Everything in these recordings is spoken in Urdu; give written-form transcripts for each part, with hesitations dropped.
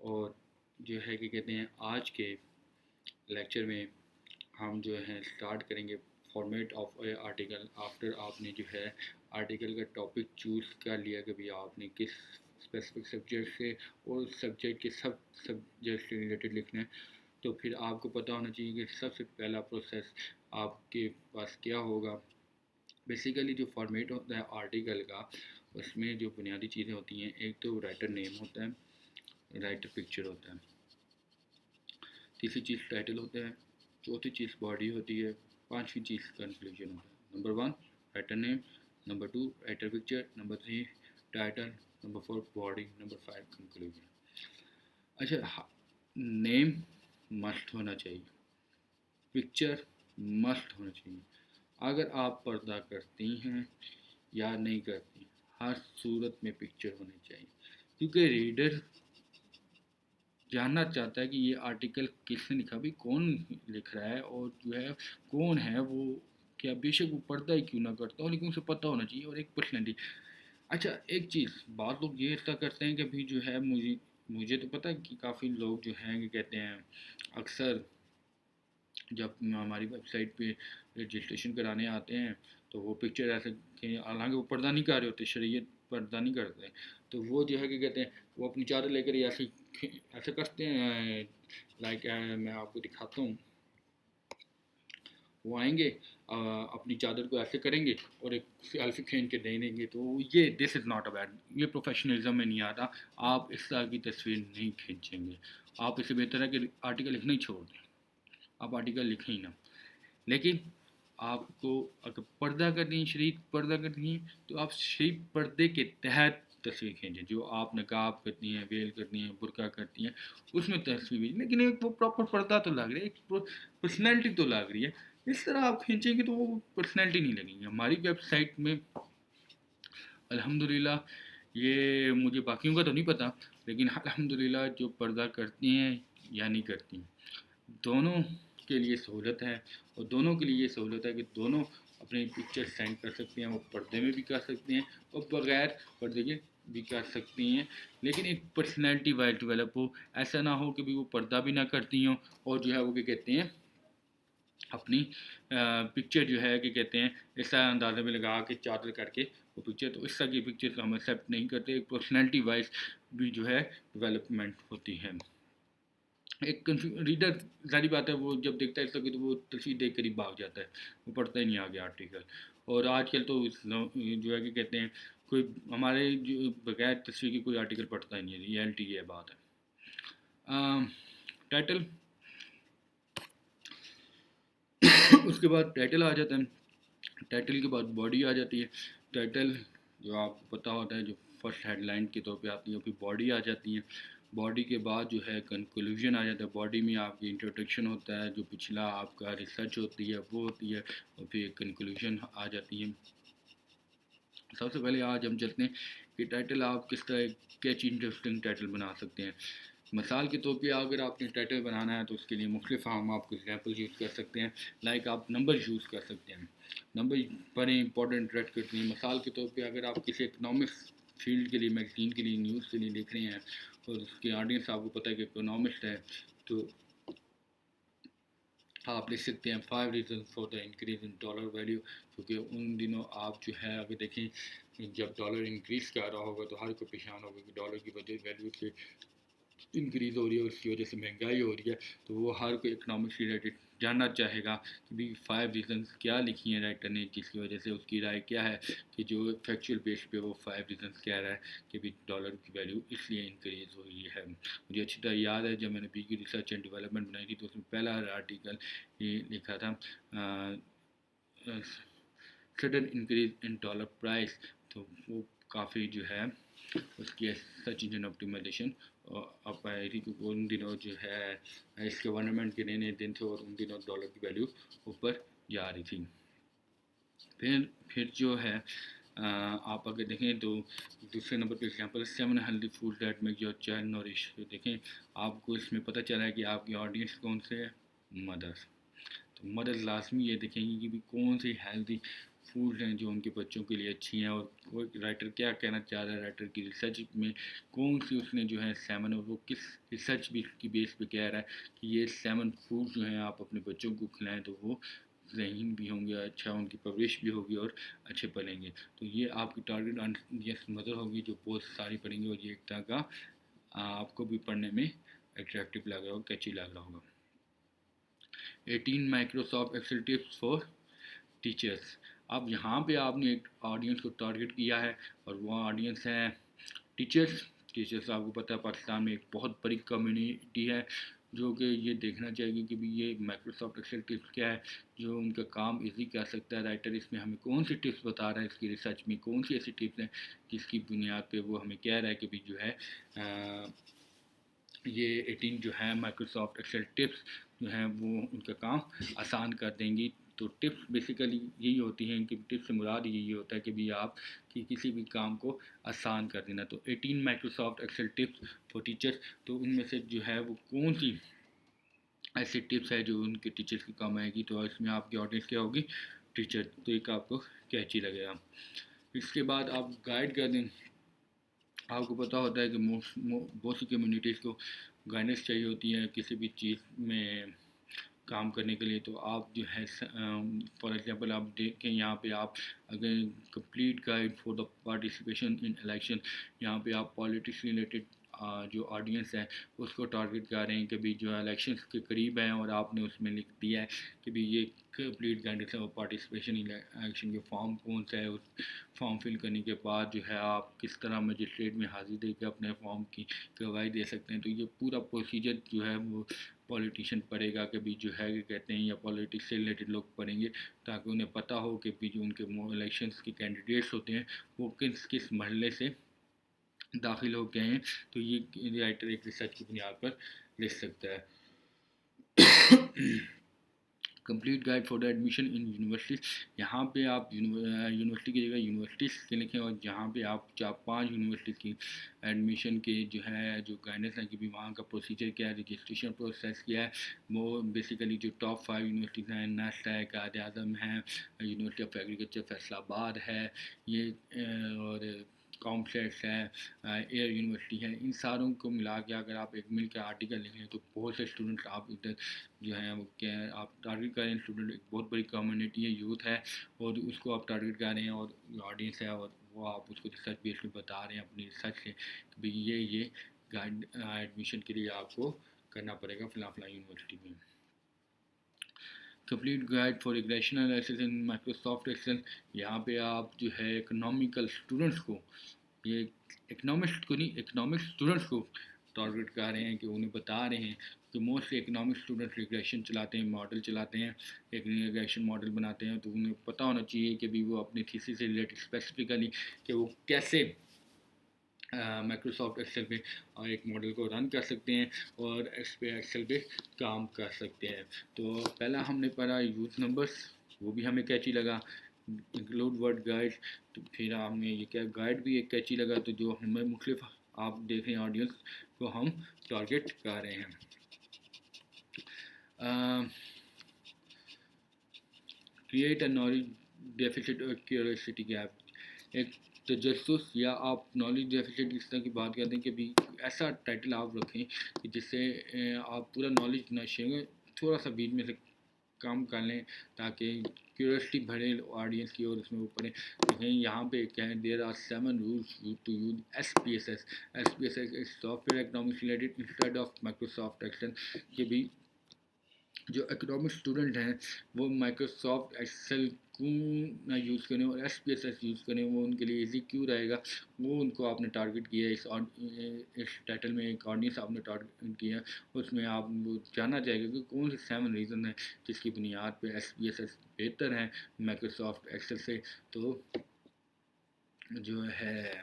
اور جو ہے کہ کہتے ہیں آج کے لیکچر میں ہم جو ہے اسٹارٹ کریں گے format of a article. After آپ نے جو ہے آرٹیکل کا ٹاپک چوز کر لیا کہ بھئی آپ نے کس اسپیسیفک سبجیکٹ سے اور سبجیکٹ کے سبجیکٹ سے ریلیٹڈ لکھنا ہے، تو پھر آپ کو پتہ ہونا چاہیے کہ سب سے پہلا پروسیس آپ کے پاس کیا ہوگا. بیسیکلی جو فارمیٹ ہوتا ہے آرٹیکل کا، اس میں جو بنیادی چیزیں ہوتی ہیں، ایک تو رائٹر نیم ہوتا ہے، رائٹر پکچر ہوتا ہے، تیسری چیز ٹائٹل ہوتا ہے، چوتھی چیز باڈی ہوتی ہے، پانچویں چیز کنکلوژن ہوتا ہے. Number 1 writer name, number 2 writer picture, number 3 title, number 4 body, number 5 conclusion. اچھا، نیم مسٹ ہونا چاہیے، پکچر مسٹ ہونا چاہیے. اگر آپ پردہ کرتی ہیں یا نہیں کرتی، ہر صورت میں پکچر ہونی چاہیے، کیونکہ ریڈر جاننا چاہتا ہے کہ یہ آرٹیکل کس نے لکھا، بھی کون لکھ رہا ہے، اور جو ہے کون ہے وہ، کیا بے شک وہ پردہ ہی کیوں نہ کرتا ہو لیکن اسے پتہ ہونا چاہیے. اور ایک پرسنالٹی. اچھا ایک چیز، بعض لوگ یہ ایسا کرتے ہیں کہ بھی جو ہے مجھے تو پتہ ہے کہ کافی لوگ جو ہیں کہ کہتے ہیں اکثر جب ہماری ویب سائٹ پہ رجسٹریشن کرانے آتے ہیں تو وہ پکچر ایسے کہ حالانکہ وہ پردہ نہیں کر رہے ہوتے، شریعت پردہ نہیں کرتے، تو وہ جو ہے کہ کہتے ہیں وہ اپنی چادر لے کر ایسے کرتے ہیں. لائک میں آپ کو دکھاتا ہوں، وہ آئیں گے اپنی چادر کو ایسے کریں گے اور ایک سیلفی کھینچ کے دے دیں گے. تو یہ دس از ناٹ اے بیڈ، یہ پروفیشنلزم میں نہیں آتا. آپ اس طرح کی تصویر نہیں کھینچیں گے. آپ اس سے بہتر ہے کہ آرٹیکل لکھنا ہی چھوڑ دیں، آپ آرٹیکل لکھیں ہی نہ. لیکن آپ کو اگر پردہ کرنی ہے، شریف پردہ کرنی ہے، تو آپ شریف پردے کے تحت تصویر کھینچیں. جو آپ نقاب کرتی ہیں، ویل کرتی ہیں، برقع کرتی ہیں، اس میں تصویر بھیجیں، لیکن ایک وہ پراپر پردہ تو لگ رہی ہے، ایک پرسنالٹی تو لگ رہی ہے. اس طرح آپ کھینچیں گے تو وہ پرسنالٹی نہیں لگیں گی. ہماری ویب سائٹ میں الحمدللہ، یہ مجھے باقیوں کا تو نہیں پتہ، لیکن الحمدللہ جو پردہ کرتی ہیں یا نہیں کرتی ہیں، دونوں کے لیے سہولت ہے. اور دونوں کے لیے یہ سہولت ہے کہ دونوں اپنے پکچر سینڈ کر سکتے ہیں. وہ پردے میں بھی کر سکتے ہیں اور بغیر پردے کے بھی کر سکتی ہیں، لیکن ایک پرسنالٹی وائز ڈیولپ ہو. ایسا نہ ہو کہ بھی وہ پردہ بھی نہ کرتی ہوں اور جو ہے وہ کیا کہتے ہیں اپنی پکچر جو ہے کہ کہتے ہیں اس طرح اندازے میں لگا کے چادر کر کے وہ پکچر، تو اس طرح کی پکچر کو ہم ایکسیپٹ نہیں کرتے. ایک پرسنالٹی وائز بھی جو ہے ڈیولپمنٹ ہوتی ہے. ایک ریڈر ظاہری بات ہے وہ جب دیکھتا ہے اس طرح تو وہ تصویر دیکھ کر ہی بھاگ جاتا ہے، وہ پڑھتا ہی نہیں آگے آرٹیکل. اور آج کل تو جو ہے کہ کہتے ہیں کوئی ہمارے جو بغیر تصویر کی کوئی آرٹیکل پڑھتا ہی نہیں ہے. ریئلٹی یہ بات ہے. ٹائٹل، اس کے بعد ٹائٹل آ جاتا ہے، ٹائٹل کے بعد باڈی آ جاتی ہے. ٹائٹل جو آپ کو پتہ ہوتا ہے جو فرسٹ ہیڈ لائن کے طور پہ آتی ہے، پھر باڈی آ جاتی ہے. باڈی کے بعد جو ہے کنکلوژن آ جاتا ہے. باڈی میں آپ کی انٹروڈکشن ہوتا ہے، جو پچھلا آپ کا ریسرچ ہوتی ہے وہ ہوتی ہے، اور پھر کنکلوژن آ جاتی ہے. سب سے پہلے آج ہم چلتے ہیں کہ ٹائٹل آپ کس طرح کیچ انٹرسٹنگ ٹائٹل بنا سکتے ہیں. مثال کے طور پہ اگر آپ نے ٹائٹل بنانا ہے تو اس کے لیے مختلف ہم آپ کو ایگزامپل یوز کر سکتے ہیں. لائک آپ نمبر یوز کر سکتے ہیں، نمبر بڑے امپورٹنٹ ریٹ کرتے ہیں. مثال کے طور پہ اگر آپ کسی اکنامکس فیلڈ کے لیے، میگزین کے لیے، نیوز کے لیے لکھ رہے ہیں اور اس کے آڈینس آپ کو پتہ ہے کہ اکنامسٹ ہے، تو آپ لکھ سکتے ہیں 5 reasons for the increase in dollar value. کیونکہ ان دنوں آپ جو ہے اگر دیکھیں جب ڈالر انکریز کر رہا ہوگا تو ہر کوئی پریشان ہوگا کہ ڈالر کی وجہ ویلیو سے انکریز ہو رہی ہے، اس کی وجہ سے مہنگائی ہو رہی ہے. تو وہ ہر کوئی اکنامکس ریلیٹڈ جاننا چاہے گا کہ بھی 5 ریزنس کیا لکھی ہیں رائٹر نے، جس کی وجہ سے اس کی رائے کیا ہے کہ جو فیکچوئل بیس پہ وہ 5 ریزنس کہہ رہا ہے کہ بھی ڈالر کی ویلیو اس لیے انکریز ہو رہی ہے. مجھے اچھی طرح یاد ہے جب میں نے بی کی ریسرچ اینڈ ڈیولپمنٹ بنائی تھی تو اس میں پہلا آرٹیکل یہ لکھا تھا sudden increase in dollar price. تو وہ کافی جو ہے اس کی سرچ انجن آپٹیمائزیشن اب آئی تھی، کیونکہ ان دنوں جو ہے اس کے گورنمنٹ کے نئے نئے دن تھے اور ان دنوں ڈالر کی ویلیو اوپر جا رہی تھی. پھر جو ہے آپ اگر دیکھیں تو دوسرے نمبر پہ example 7 healthy food that make your child nourish. دیکھیں آپ کو اس میں پتہ چلا ہے کہ آپ کی آڈینس کون سے ہے، مدرس. تو مدر لازمی یہ دیکھیں گی کہ بھی کون سی ہیلدی فوڈز ہیں جو ان کے بچوں کے لیے اچھی ہیں، اور وہ رائٹر کیا کہنا چاہ رہا ہے، رائٹر کی ریسرچ میں کون سی اس نے جو ہے سیمن، اور وہ کس ریسرچ بھی کی بیس پہ کہہ رہا ہے کہ یہ سیمن فوڈ جو ہیں آپ اپنے بچوں کو کھلائیں تو وہ ذہین بھی ہوں گے، اچھا ان کی پرورش بھی ہوگی اور اچھے پلیں گے. تو یہ آپ کی ٹارگیٹ یس مدر ہوگی جو بہت ساری پڑھیں گے، اور یہ ایک طرح کا آپ کو بھی پڑھنے میں اٹریکٹیو لگ رہا ہوگا، کیچی لگ رہا ہوگا. 18 Microsoft Excel tips for teachers. اب یہاں پہ آپ نے ایک آڈینس کو ٹارگیٹ کیا ہے، اور وہ آڈینس ہے ٹیچرس. ٹیچرس آپ کو پتہ ہے پاکستان میں ایک بہت بڑی کمیونٹی ہے جو کہ یہ دیکھنا چاہیے گی کہ بھی یہ مائکروسافٹ ایکسل ٹپس کیا ہے جو ان کا کام ایزی کر سکتا ہے. رائٹر اس میں ہمیں کون سی ٹپس بتا رہا ہے، اس کی ریسرچ میں کون سی ایسی ٹپس ہیں جس کی بنیاد پہ وہ ہمیں کہہ رہا ہے کہ بھی جو ہے یہ 18 جو ہے مائکروسافٹ ایکسل ٹپس جو ہیں وہ ان کا کام آسان کر دیں گی. تو ٹپس بیسیکلی یہی ہوتی ہیں کہ ٹپس سے مراد یہی ہوتا ہے کہ بھی آپ کی کسی بھی کام کو آسان کر دینا. تو 18 Microsoft Excel tips for teachers, تو ان میں سے جو ہے وہ کون سی ایسی ٹپس ہے جو ان کے ٹیچرس کی کام آئے گی. تو اس میں آپ کی آڈینس کیا ہوگی، ٹیچر. تو ایک آپ کو کیچی لگے گا. اس کے بعد آپ گائیڈ کر دیں. آپ کو پتہ ہوتا ہے کہ بہت سی کمیونٹیز کو گائیڈنس چاہیے ہوتی ہے کسی بھی چیز میں کام کرنے کے لیے. تو آپ جو ہے فار ایگزامپل آپ دیکھیں یہاں پہ آپ اگر complete guide for the participation in election, یہاں پہ آپ پالیٹکس ریلیٹڈ جو آڈینس ہے اس کو ٹارگیٹ کر رہے ہیں کہ بھی جو الیکشنس کے قریب ہیں، اور آپ نے اس میں لکھ دیا ہے کہ بھی یہ کمپلیٹ گائیڈنس ہے اور پارٹیسپیشن الیکشن کے فارم کون سا ہے. اس فارم فل کرنے کے بعد جو ہے آپ کس طرح مجسٹریٹ میں حاضری دے کے اپنے فارم کی گواہی دے سکتے ہیں. تو یہ پورا پروسیجر جو ہے وہ پولیٹیشین پڑھے گا کہ بھی جو ہے کہ کہتے ہیں یا پولیٹکس سے ریلیٹڈ لوگ پڑھیں گے تاکہ انہیں پتہ ہو کہ بھی جو ان کے الیکشنس کے کینڈیڈیٹس ہوتے ہیں وہ کس محلے سے داخل ہو گئے ہیں. تو یہ رائٹر ایک ریسرچ کی بنیاد پر لکھ سکتا ہے. Complete guide for the admission in universities, یہاں پہ آپ یونیورسٹی کی جگہ یونیورسٹیز کے لکھیں، اور جہاں پہ آپ 5 یونیورسٹیز کی ایڈمیشن کے جو ہے جو گائیڈنس ہے کہ بھی وہاں کا پروسیجر کیا ہے، رجسٹریشن پروسیس کیا ہے. وہ بیسیکلی جو ٹاپ 5 یونیورسٹیز ہیں، نیسٹ ہے، قائد اعظم ہے، یونیورسٹی آف ایگریکلچر فیصل آباد ہے، یہ اور کامپلیکس ہے، ایئر یونیورسٹی ہے. ان ساروں کو ملا کے اگر آپ ایک مل کے آرٹیکل لکھ لیں تو بہت سے اسٹوڈنٹس آپ ادھر جو ہیں وہ کیا آپ ٹارگیٹ کر رہے ہیں. اسٹوڈنٹ ایک بہت بڑی کمیونٹی ہے، یوتھ ہے، اور اس کو آپ ٹارگیٹ کر رہے ہیں، اور آڈینس ہے، اور وہ آپ اس کو ریسرچ بیس میں بتا رہے ہیں اپنی ریسرچ سے کہ بھئی یہ گائیڈ ایڈمیشن کے لیے آپ کو کرنا پڑے گا فلاں یونیورسٹی میں. Complete guide for regression analysis in Microsoft Excel, یہاں پہ آپ جو ہے اکنامیکل اسٹوڈنٹس کو، یہ اکنامکس کو نہیں، اکنامکس اسٹوڈنٹس کو ٹارگیٹ کر رہے ہیں کہ انہیں بتا رہے ہیں کہ موسٹلی اکنامک اسٹوڈنٹ ریگریشن چلاتے ہیں، ماڈل چلاتے ہیں، ایک ریگریشن ماڈل بناتے ہیں. تو انہیں پتہ ہونا چاہیے کہ بھی وہ اپنی تھیسس سے ریلیٹڈ اسپیسیفکلی کہ وہ کیسے مائکروسافٹ ایکسل پہ ایک ماڈل کو رن کر سکتے ہیں اور اس پہ ایکسل پہ کام کر سکتے ہیں. تو پہلا ہم نے پڑھا یوز نمبرس، وہ بھی ہمیں کیچی لگا. انکلوڈ ورڈ گائیڈ، تو پھر ہم نے یہ کیا گائیڈ بھی ایک کیچی لگا. تو جو ہمیں مختلف آپ دیکھ رہے ہیں آڈینس کو ہم ٹارگیٹ کر رہے ہیں. کریٹ اے نالج ڈیفیسٹ اور کیوریوسٹی گیپ، ایک تجسس یا آپ نالج ڈیفیسٹ اس طرح کی بات کرتے ہیں کہ بھی ایسا ٹائٹل آپ رکھیں کہ جس سے آپ پورا نالج نہ شیئر کریں، تھوڑا سا بیچ میں سے کام کر لیں تاکہ کیوریوسٹی بڑھے آڈینس کی اور اس میں وہ پڑھیں. دیکھیں یہاں پہ کیا ہے، there are 7 rules to use S P S S. S P S S software economics related instead of Microsoft Excel. کہ بھی جو اکنامک اسٹوڈنٹ ہیں وہ مائکروسافٹ ایکسل کیوں نہ یوز کریں اور S P S S use کریں، وہ ان کے لیے ایزی کیوں رہے گا، وہ ان کو آپ نے ٹارگیٹ کیا ہے. اس ٹائٹل میں ایک آڈینس آپ نے ٹارگیٹ کیا ہے، اس میں آپ جاننا چاہیے گا کہ کون سے 7 ریزن ہیں جس کی بنیاد پہ ایس پی ایس ایس بہتر ہیں مائکروسافٹ ایکسل سے. تو جو ہے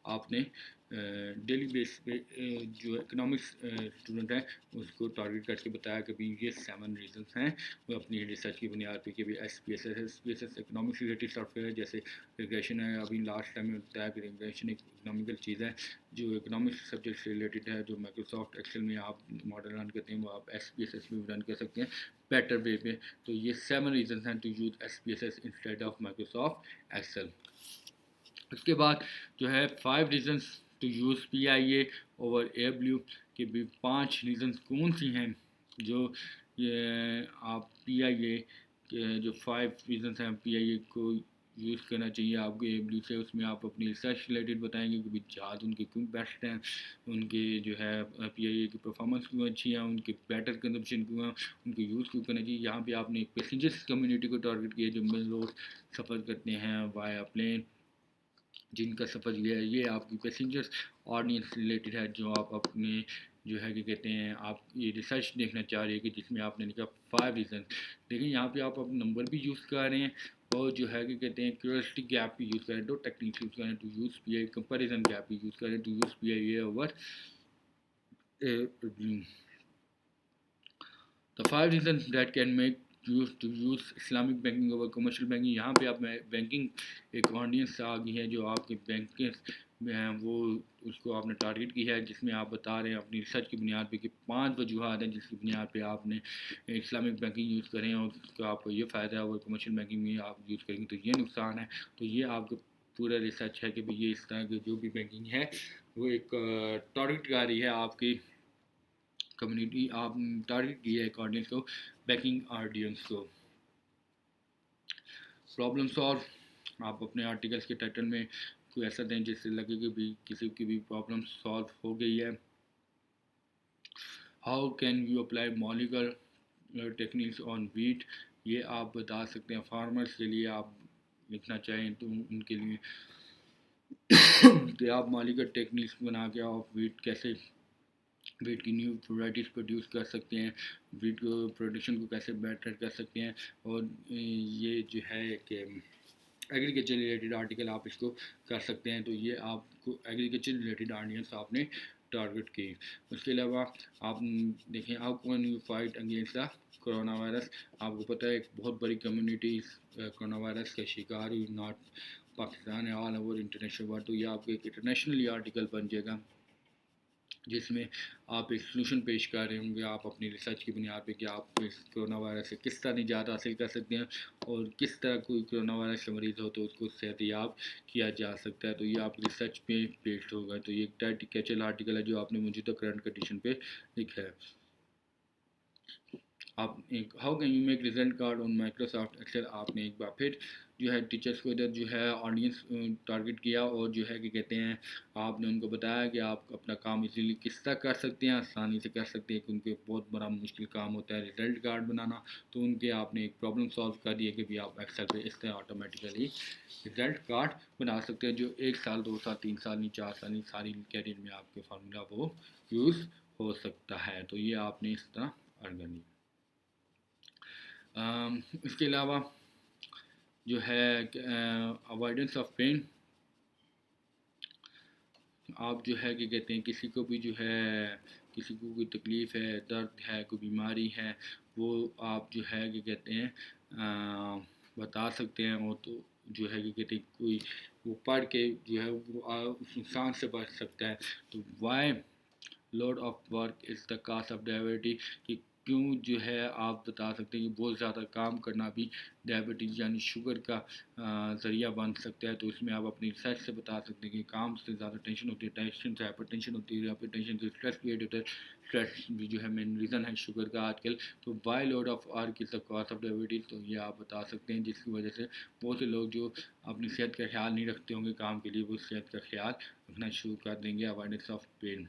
آپ نے ڈیلی بیس پہ جو اکنامکس اسٹوڈنٹ ہیں اس کو ٹارگیٹ کر کے بتایا کہ بھی یہ 7 ریزنس ہیں وہ اپنی ریسرچ کی بنیاد پہ کہ بھی S P S economics related soft where ہے، جیسے ریگریشن ہے. ابھی لاسٹ ٹائم میں بتایا کہ ریگریشن ایک اکنامیکل چیز ہے جو اکنامکس سبجیکٹ سے ریلیٹڈ ہے. جو مائکروسافٹ ایکسل میں آپ ماڈل رن کرتے ہیں وہ آپ ایس پی ایس میں رن کر سکتے ہیں بیٹر وے پہ. تو یہ 7 ریزنس ہیں to use S P S instead of Microsoft Excel. اس کے بعد جو ہے 5 reasons to use P I A over Airblue کہ بھی 5 ریزنس کون سی ہیں جو یہ آپ پی آئی اے کے جو 5 ریزنس ہیں پی آئی اے کو یوز کرنا چاہیے آپ کو اے بلیو سے. اس میں آپ اپنی ریسرچ ریلیٹڈ بتائیں گے کہ بھی جہاز ان کے کیوں بیسٹ ہیں، ان کے جو ہے پی آئی اے کی پرفارمنس کیوں اچھی ہیں، ان کے بیٹر کنزمپشن کیوں ہیں، ان کو یوز کیوں کرنا چاہیے. یہاں پہ آپ نے ایک پیسنجرس کمیونٹی کو ٹارگیٹ کیا جو مل روز سفر کرتے ہیں وایا پلین، جن کا سفر یہ ہے. یہ آپ کی پیسنجرس آڈینس ریلیٹڈ ہے جو آپ اپنے جو ہے کہ کہتے ہیں آپ یہ ریسرچ دیکھنا چاہ رہے ہیں کہ جس میں آپ نے لکھا 5 ریزن. لیکن یہاں پہ آپ اپنا نمبر بھی یوز کر رہے ہیں اور جو ہے کہ کہتے ہیں کیوریوسٹی گیپ بھی یوز کریں. 2 ٹیکنیکس یوز کریں to use P I comparison gap بھی یوز کریں to use P I A over. The 5 reasons that can make use to use Islamic banking over commercial banking. یہاں پہ آپ میں بینکنگ ایک آڈینس آ گئی ہے جو آپ کے بینک میں ہیں وہ اس کو آپ نے ٹارگیٹ کی ہے جس میں آپ بتا رہے ہیں اپنی ریسرچ کی بنیاد پہ کہ 5 وجوہات ہیں جس کی بنیاد پہ آپ نے اسلامک بینکنگ یوز کریں اور اس کا آپ کو یہ فائدہ ہے اور کمرشل بینکنگ میں آپ یوز کریں گے تو یہ نقصان ہے. تو یہ آپ کو پورا ریسرچ ہے کہ بھی یہ اس طرح کی جو بھی بینکنگ ہے وہ ایک ٹارگیٹ کاری ہے آپ کی کمیونٹی، آپ ٹارگیٹ کیا ہے آڈینس کو بینکنگ آڈینس کو. پرابلم سالو، آپ اپنے آرٹیکلس کے ٹائٹل میں کوئی ایسا دیں جس سے لگے کہ بھی کسی کی بھی پرابلم سالو ہو گئی ہے. How can you apply molecular techniques on wheat, یہ آپ بتا سکتے ہیں. فارمرس کے لیے آپ لکھنا چاہیں تو ان کے لیے کہ آپ مالیکولر ٹیکنیکس بنا کے آپ ویٹ کیسے ویٹ کی نیو ورائٹیز پروڈیوس کر سکتے ہیں، ویٹ کو پروڈکشن کو کیسے بیٹر کر سکتے ہیں. اور یہ جو ہے کہ ایگریکلچر ریلیٹڈ آرٹیکل آپ اس کو کر سکتے ہیں. تو یہ آپ کو ایگریکلچر ریلیٹڈ آڈینس آپ نے ٹارگیٹ کی. اس کے علاوہ آپ دیکھیں how can you fight against the corona virus. آپ کو پتہ ہے ایک بہت بڑی کمیونٹی کرونا وائرس کا شکار ہوئی، ناٹ پاکستان ہے، آل اوور انٹرنیشنل ورلڈ. تو یہ آپ کو ایک انٹرنیشنلی آرٹیکل بن جائے گا جس میں آپ ایک سلوشن پیش کر رہے ہوں گے آپ اپنی ریسرچ کی بنیاد پہ کہ آپ اس کرونا وائرس سے کس طرح نجات حاصل کر سکتے ہیں اور کس طرح کوئی کرونا وائرس سے مریض ہو تو اس کو صحت یاب کیا جا سکتا ہے. تو یہ آپ ریسرچ پہ پیش ہوگا. تو یہ ایک ٹائٹ کیچل آرٹیکل ہے جو آپ نے موجودہ کرنٹ کنڈیشن پہ لکھا ہے. آپ ایک how can you make result card on Microsoft Excel. آپ نے ایک بار پھر جو ہے ٹیچرس کو ادھر جو ہے آڈینس ٹارگیٹ کیا اور جو ہے کہ کہتے ہیں آپ نے ان کو بتایا کہ آپ اپنا کام ایزیلی کس طرح کر سکتے ہیں، آسانی سے کر سکتے ہیں، کیونکہ بہت بڑا مشکل کام ہوتا ہے ریزلٹ کارڈ بنانا. تو ان کے آپ نے ایک پرابلم سالو کر دیا کہ بھی آپ ایکسل پہ اس طرح آٹومیٹیکلی ریزلٹ کارڈ بنا سکتے ہیں جو 1 سال 2 سال 3 سال نہیں 4 سال نہیں ساری کیریئر میں آپ کے فارمولا وہ یوز ہو سکتا ہے. تو یہ آپ نے اس طرح کرنی. اس کے علاوہ جو ہے اوائڈنس آف پین. آپ جو ہے کہ کہتے ہیں کسی کو بھی جو ہے کسی کو کوئی تکلیف ہے، درد ہے، کوئی بیماری ہے، وہ آپ جو ہے کہ کہتے ہیں بتا سکتے ہیں. اور تو جو ہے کہ کہتے ہیں کوئی وہ پڑھ کے جو ہے وہ اس نقصان سے بچ سکتا ہے. تو why load of work is the cost of diabetes, کہ کیوں جو ہے آپ بتا سکتے ہیں کہ بہت زیادہ کام کرنا بھی ڈائبٹیز یعنی شوگر کا ذریعہ بن سکتا ہے. تو اس میں آپ اپنی ریسرچ سے بتا سکتے ہیں کہ کام سے زیادہ ٹینشن ہوتی ہے، ٹینشن سے ہائپر ٹینشن ہوتی ہے، ہائپر ٹینشن سے اسٹریس کریٹ ہوتا ہے، اسٹریس بھی جو ہے مین ریزن ہے شوگر کا آج کل. تو why load of work is the cost of diabetes. تو یہ آپ بتا سکتے ہیں جس کی وجہ سے بہت سے لوگ جو اپنی صحت کا خیال نہیں رکھتے ہوں گے کام کے لیے وہ صحت کا خیال رکھنا شروع کر دیں گے. اوائڈنس آف پین،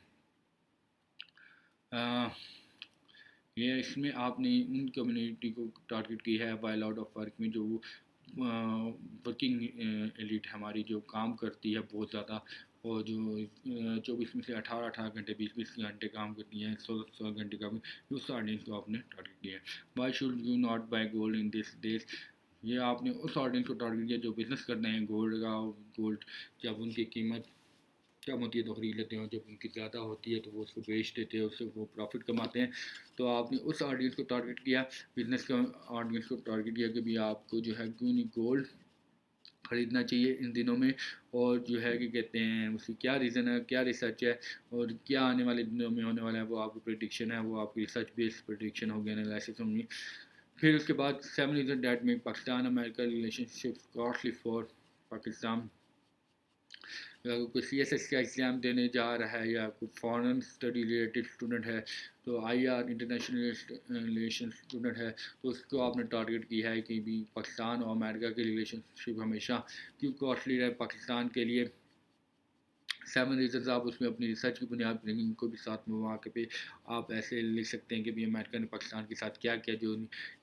یہ اس میں آپ نے ان کمیونٹی کو ٹارگیٹ کی ہے بائی لاؤڈ آف ورک میں جو ورکنگ ایلیٹ ہماری جو کام کرتی ہے بہت زیادہ اور جو 24 میں سے 18 گھنٹے 20 گھنٹے کام کرتی ہیں، 16 گھنٹے کام، اس آڈینس کو آپ نے ٹارگیٹ کیا ہے. Why should you not buy gold in this days. یہ آپ نے اس آڈینس کو ٹارگیٹ کیا جو بزنس کرتے ہیں گولڈ کا. گولڈ جب ان کی قیمت کم ہوتی ہے تو خرید لیتے ہیں، اور جب ان کی زیادہ ہوتی ہے تو وہ اس کو بیچ دیتے ہیں، اس سے وہ پروفٹ کماتے ہیں. تو آپ نے اس آڈینس کو ٹارگیٹ کیا، بزنس کا آڈینس کو ٹارگیٹ کیا کہ بھی آپ کو جو ہے کیوں نہیں گولڈ خریدنا چاہیے ان دنوں میں، اور جو ہے کہ کہتے ہیں اس کی کیا ریزن ہے، کیا ریسرچ ہے، اور کیا آنے والے دنوں میں ہونے والا ہے، وہ آپ کی پریڈکشن ہے، وہ آپ کی ریسرچ بیسڈ پریڈکشن ہوگی، انالیسس ہوگی. پھر اس کے بعد 7 reason that make Pakistan America relation ship costly for Pakistan. اگر کوئی سی ایس ایس کا ایگزام دینے جا رہا ہے یا کوئی فارن اسٹڈی ریلیٹڈ اسٹوڈنٹ ہے، تو I R international relation student ہے، تو اس کو آپ نے ٹارگیٹ کیا ہے کہ بھی پاکستان اور امریکہ کی ریلیشن شپ ہمیشہ کیوں کاسٹلی رہے پاکستان کے لیے. 7 ریزنز آپ اس میں اپنی ریسرچ کی بنیاد پر ان کو بھی ساتھ مواقع پہ آپ ایسے لکھ سکتے ہیں کہ بھی امریکہ نے پاکستان کے ساتھ کیا کیا جو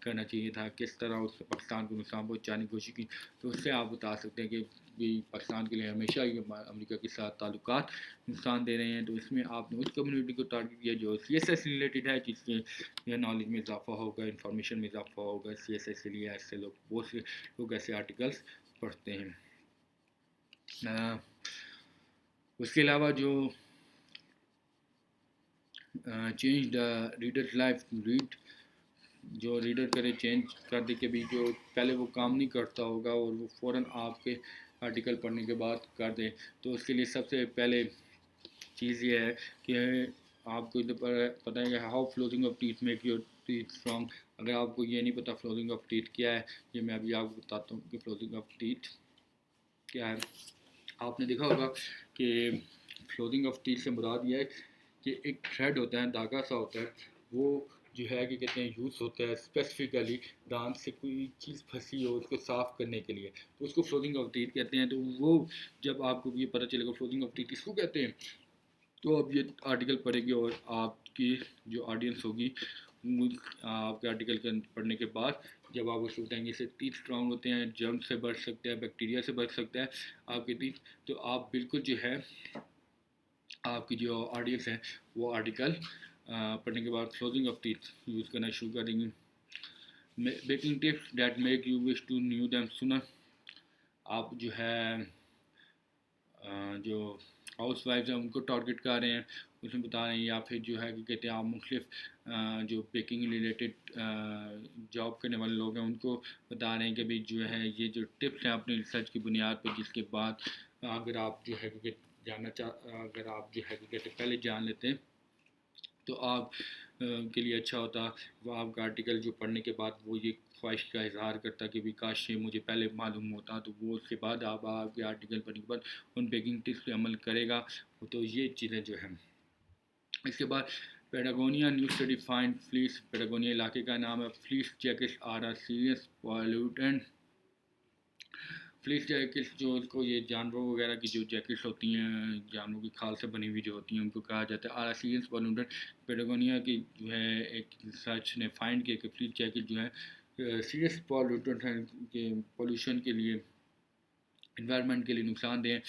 کرنا چاہیے تھا، کس طرح اس نے پاکستان کو نقصان پہنچانے کی کوشش کی. تو اس سے آپ بتا سکتے ہیں کہ بھی پاکستان کے لیے ہمیشہ ہی امریکہ کے ساتھ تعلقات نقصان دے رہے ہیں. تو اس میں آپ نے اس کمیونٹی کو ٹارگیٹ کیا جو سی ایس ایس ریلیٹڈ ہے، جس سے نالج میں اضافہ ہوگا، انفارمیشن میں اضافہ ہوگا. سی ایس ایس کے لیے ایسے لوگ بہت سے لوگ ایسے آرٹیکلس پڑھتے ہیں. اس کے علاوہ جو چینج دا ریڈرز لائف، جو ریڈر کرے چینج کر دے کہ بھی جو پہلے وہ کام نہیں کرتا ہوگا اور وہ فوراً آپ کے آرٹیکل پڑھنے کے بعد کر دے. تو اس کے لیے سب سے پہلے چیز یہ ہے کہ آپ کو پتہ ہے کہ how flossing of teeth make your teeth strong. اگر آپ کو یہ نہیں پتہ فلوزنگ آف ٹیتھ کیا ہے، یہ میں ابھی آپ کو بتاتا ہوں کہ فلوزنگ آف ٹیتھ کیا ہے. آپ نے دیکھا ہوگا کہ فلوزنگ آف ٹیتھ سے مراد یہ ہے کہ ایک تھریڈ ہوتا ہے، دھاگا سا ہوتا ہے، وہ جو ہے کہ کہتے ہیں یوز ہوتا ہے اسپیسیفکلی دانت سے کوئی چیز پھنسی ہو اس کو صاف کرنے کے لیے، تو اس کو فلوزنگ آف ٹیتھ کہتے ہیں. تو وہ جب آپ کو یہ پتہ چلے گا فلوزنگ آف ٹیتھ اس کو کہتے ہیں، تو اب یہ آرٹیکل پڑھے گی اور آپ کی جو آڈینس ہوگی آپ کے آرٹیکل پڑھنے کے بعد جب آپ اس کو بتائیں گے اس سے ٹیتھ اسٹرانگ ہوتے ہیں، جرم سے بچ سکتے ہیں، بیکٹیریا سے بچ سکتا ہے آپ کے ٹیتھ، تو آپ بالکل جو ہے آپ کی جو آڈینس ہے وہ آرٹیکل پڑھنے کے بعد فلوزنگ آف ٹیتھ یوز کرنا شروع کر دیں گے. Baking tips that make you wish to knew them sooner. آپ جو ہے جو ہاؤس وائفز ہیں ان کو ٹارگیٹ کر رہے ہیں، اس میں بتا رہے ہیں، یا پھر جو ہے کہ کہتے ہیں آپ مختلف جو بیکنگ ریلیٹڈ جاب کرنے والے لوگ ہیں ان کو بتا رہے ہیں کہ بھی جو ہے یہ جو ٹپس ہیں اپنی ریسرچ کی بنیاد پہ، جس کے بعد اگر آپ جو ہے کہ اگر آپ جو ہے کہ کہتے پہلے جان لیتے ہیں تو آپ کے لیے اچھا ہوتا. وہ آپ کا آرٹیکل جو پڑھنے کے بعد وہ یہ خواہش کا اظہار کرتا کہ بھی کاش یہ مجھے پہلے معلوم ہوتا، تو وہ اس کے بعد آپ کے آرٹیکل پڑھنے کے بعد ان بیکنگ ٹپس پہ عمل کرے گا. تو یہ چیزیں جو ہیں. اس کے بعد Patagonia new study find fleece, Patagonia علاقے کا نام ہے، fleece jackets are a serious pollutant. Fleece jackets جو اس کو یہ جانوروں وغیرہ کی جو جیکٹس ہوتی ہیں، جانوروں کی کھال سے بنی ہوئی جو ہوتی ہیں، ان کو کہا جاتا ہے آر اے سیریس پولیوٹنٹ. پیٹاگونیا کی جو ہے ایک ریسرچ نے فائنڈ کیا کہ فلیس جیکٹ جو ہے سیریس پولیوٹنٹ ہیں کہ پولوشن کے لیے، انوائرمنٹ کے لیے نقصان دیں.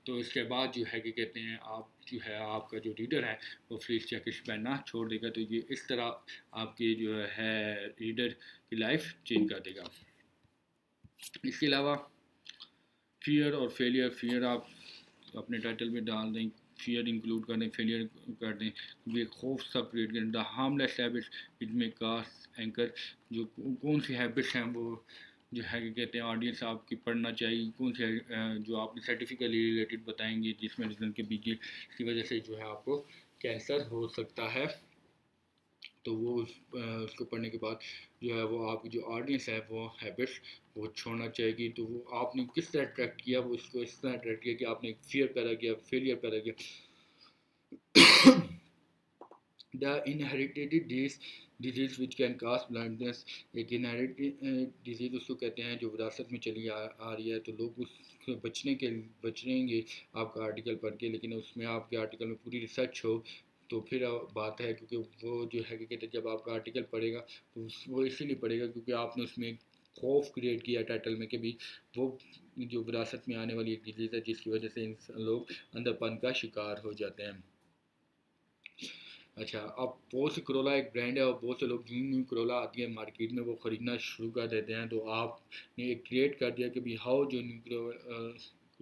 تو اس کے بعد جو ہے کہ کہتے ہیں آپ جو ہے آپ کا جو ریڈر ہے وہ فلیس جیکٹس پہننا چھوڑ دے گا. تو یہ اس طرح آپ کی جو ہے ریڈر کی لائف چینج کر دے گا. اس کے علاوہ فیئر اور فیلئر. فیئر آپ اپنے ٹائٹل میں ڈال دیں، فیئر انکلوڈ کر دیں، فیلئر کر دیں. یہ خوف سب کریٹ کریں. دا ہارملیس ہیبٹس اٹ میں کاسٹ اینکر. جو کون سی ہیبٹس ہیں وہ جو ہے کہ کہتے ہیں آڈینس آپ کی پڑھنا چاہیے، کون سے جو آپ سائنٹیفکلی ریلیٹڈ بتائیں گے جس میں ریزن کے بیچ کی وجہ سے جو ہے آپ کو کینسر ہو سکتا ہے. تو وہ اس کو پڑھنے کے بعد جو ہے وہ آپ کی جو آڈینس ہے وہ ہیبٹس وہ چھوڑنا چاہیے گی. تو وہ آپ نے کس طرح اٹریکٹ کیا، وہ اس کو اس طرح اٹریکٹ کیا کہ آپ نے ایک فیئر پیدا کیا، فیلئر پیدا کیا. The inherited disease which can cause blindness. ایک انہیریٹیڈ ڈیزیز اس کو کہتے ہیں جو وراثت میں چلی آ رہی ہے. تو لوگ اس سے بچیں گے آپ کا آرٹیکل پڑھ کے. لیکن اس میں آپ کے آرٹیکل میں پوری ریسرچ ہو تو پھر بات ہے، کیونکہ وہ جو ہے کہ کہتے ہیں جب آپ کا آرٹیکل پڑھے گا تو وہ اسی لیے پڑھے گا کیونکہ آپ نے اس میں خوف کریٹ کیا ٹائٹل میں کہ بھی وہ جو وراثت میں آنے والی ایک ڈیزیز ہے جس کی وجہ سے لوگ اندھا پن کا شکار ہو جاتے ہیں. اچھا، اب بہت سی کرولا ایک برانڈ ہے اور بہت سے لوگ نیو کرولا آتی ہے مارکیٹ میں وہ خریدنا شروع کر دیتے ہیں. تو آپ نے ایک کریٹ کر دیا کہ بھی ہاؤ جو نیو